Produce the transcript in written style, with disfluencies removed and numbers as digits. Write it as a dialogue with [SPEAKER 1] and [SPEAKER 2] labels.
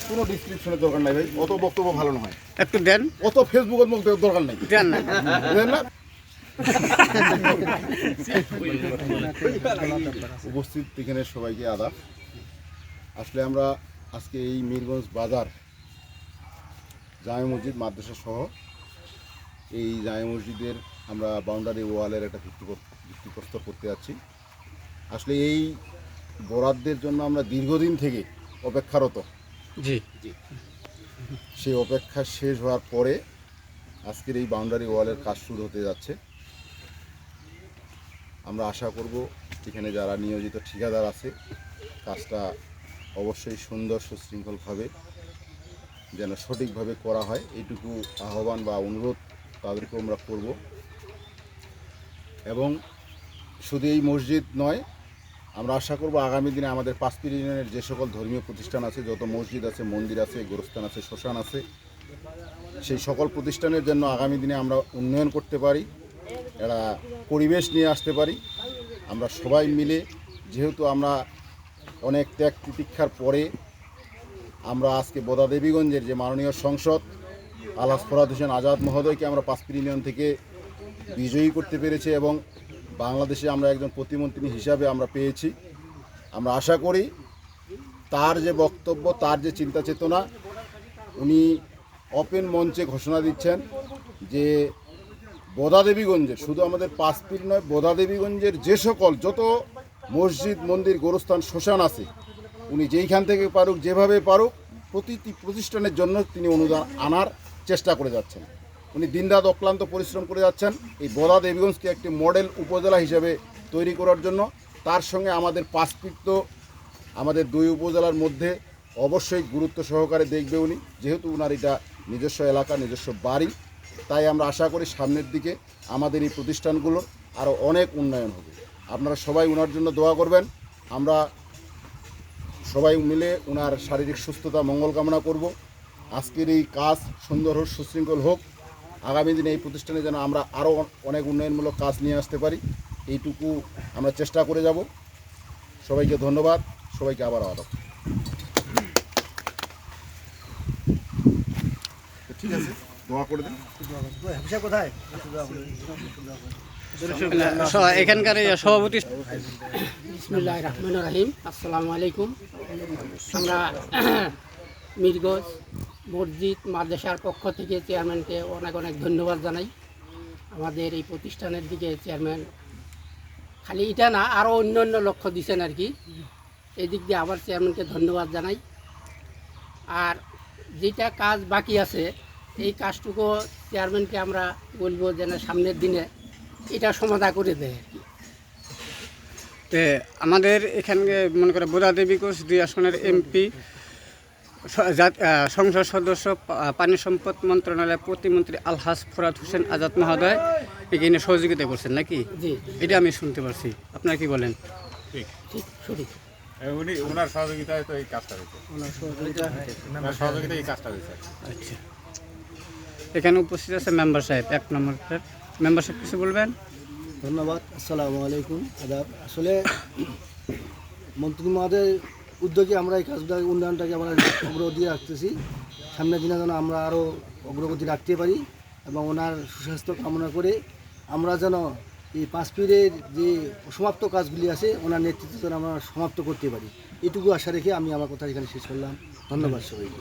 [SPEAKER 1] কোনো ডিসক্রিপশনের দরকার নাই ভাই, অত বক্তব্য ভালো নয়,
[SPEAKER 2] একটু দেন,
[SPEAKER 1] অত ফেসবুকের মধ্যে দরকার নেই,
[SPEAKER 2] দেন না।
[SPEAKER 1] বুঝলেন না? উপস্থিত এখানে সবাইকে আদাব। আসলে আমরা আজকে এই মিরগঞ্জ বাজার জামে মসজিদ মাদ্রাসা সহ এই জামে মসজিদের আমরা বাউন্ডারি ওয়ালের একটা ভিত্তিপ্রস্তর করতে যাচ্ছি। আসলে এই বরাদ্দের জন্য আমরা দীর্ঘদিন থেকে অপেক্ষারত।
[SPEAKER 2] জি,
[SPEAKER 1] সেই অপেক্ষা শেষ হওয়ার পরে আজকের এই বাউন্ডারি ওয়ালের কাজ শুরু হতে যাচ্ছে। আমরা আশা করব এখানে যারা নিয়োজিত ঠিকাদার আছে কাজটা অবশ্যই সুন্দর সুশৃঙ্খলভাবে যেন সঠিকভাবে করা হয়, এইটুকু আহ্বান বা অনুরোধ তাদেরকে আমরা করব। এবং শুধু এই মসজিদ নয়, আমরা আশা করব আগামী দিনে আমাদের পাঁচপির ইউনিয়নের যে সকল ধর্মীয় প্রতিষ্ঠান আছে, যত মসজিদ আছে, মন্দির আছে, গোরস্থান আছে, শ্মশান আছে, সেই সকল প্রতিষ্ঠানের জন্য আগামী দিনে আমরা উন্নয়ন করতে পারি, একটা পরিবেশ নিয়ে আসতে পারি। আমরা সবাই মিলে, যেহেতু আমরা অনেক ত্যাগ তিতিক্ষার পরে আমরা আজকে বোদা দেবীগঞ্জের যে মাননীয় সংসদ আলহাজ ফরহাদ হোসেন আজাদ মহোদয়কে আমরা পাঁচপির ইউনিয়ন থেকে বিজয়ী করতে পেরেছি এবং বাংলাদেশে আমরা একজন প্রতিমন্ত্রী হিসাবে আমরা পেয়েছি। আমরা আশা করি তার যে বক্তব্য, তার যে চিন্তা চেতনা, উনি ওপেন মঞ্চে ঘোষণা দিচ্ছেন যে বোদা দেবীগঞ্জের, শুধু আমাদের পাঁচপির নয়, বোদা দেবীগঞ্জের যে সকল যত মসজিদ, মন্দির, গোরস্থান, শ্মশান আছে, উনি যেইখান থেকে পারুক, যেভাবে পারুক, প্রতিটি প্রতিষ্ঠানের জন্য তিনি অনুদান আনার চেষ্টা করে যাচ্ছেন। উনি দিনরাত অক্লান্ত পরিশ্রম করে যাচ্ছেন এই বোদা দেবীগঞ্জকে একটি মডেল উপজেলা হিসেবে তৈরি করার জন্য। তার সঙ্গে আমাদের পাঁচপির তো আমাদের দুই উপজেলার মধ্যে অবশ্যই গুরুত্ব সহকারে দেখবে উনি, যেহেতু ওনার এটা নিজস্ব এলাকা, নিজস্ব বাড়ি। তাই আমরা আশা করি সামনের দিকে আমাদের এই প্রতিষ্ঠানগুলোর আরও অনেক উন্নয়ন হবে। আপনারা সবাই ওনার জন্য দোয়া করবেন। আমরা সবাই মিলে ওনার শারীরিক সুস্থতা মঙ্গল কামনা করব। আজকের এই কাজ সুন্দর হোক, সুশৃঙ্খল হোক। আগামী দিনে এই প্রতিষ্ঠানে যেন আমরা আরও অনেক উন্নয়নমূলক কাজ নিয়ে আসতে পারি, এইটুকু আমরা চেষ্টা করে যাব। সবাইকে ধন্যবাদ, সবাইকে আবার আদাব। ঠিক আছে, দোয়া করে দিন।
[SPEAKER 2] এখানকার সভাপতি।
[SPEAKER 3] বিসমিল্লাহির রহমানির রহিম। আসসালামু আলাইকুম। আমরা মিরগঞ্জ মসজিদ মাদ্রাসার পক্ষ থেকে চেয়ারম্যানকে অনেক অনেক ধন্যবাদ জানাই। আমাদের এই প্রতিষ্ঠানের দিকে চেয়ারম্যান খালি এটা না, আরও অন্য অন্য লক্ষ্য দিচ্ছেন আর কি। এই দিক দিয়ে আবার চেয়ারম্যানকে ধন্যবাদ জানাই। আর যেটা কাজ বাকি আছে, এই কাজটুকু চেয়ারম্যানকে আমরা বলবো যেন সামনের দিনে এটা সমাধা করে দেয় আর কি।
[SPEAKER 2] আমাদের এখানে মনে করে বোদা দেবীগঞ্জ 2 আসনের এমপি, সংসদ সদস্য, পানি সম্পদ মন্ত্রণালয়ের প্রতিমন্ত্রী আলহাজ ফরহাদ হোসেন আজাদ মহোদয় এখানে সহযোগিতা করছেন নাকি?
[SPEAKER 3] জি,
[SPEAKER 2] এটা আমি শুনতে পারছি। আপনারা কি বলেন?
[SPEAKER 3] ঠিক সঠিক।
[SPEAKER 4] ওনার সহযোগিতায় তো এই কাজটা হয়েছে। ওনার সহযোগিতায় এই কাজটা হয়েছে।
[SPEAKER 2] আচ্ছা, এখানে উপস্থিত আছে মেম্বার সাহেব, 1 নম্বর মেম্বার সাহেব, কিছু বলবেন?
[SPEAKER 5] ধন্যবাদ। আসসালামু আলাইকুম, আদাব। আসলে মন্ত্রী মহোদয়ের উদ্যোগে আমরা এই কাজটা, উন্নয়নটাকে আমরা অগ্রগতি রাখতেছি। সামনের দিনে যেন আমরা আরও অগ্রগতি রাখতে পারি এবং ওনার সুস্বাস্থ্য কামনা করে আমরা যেন এই পাঁচপিরের যে সমাপ্ত কাজগুলি আছে ওনার নেতৃত্বে যেন আমরা সমাপ্ত করতে পারি, এটুকু আশা রেখে আমি আমার কথা এখানে শেষ করলাম। ধন্যবাদ সবাইকে।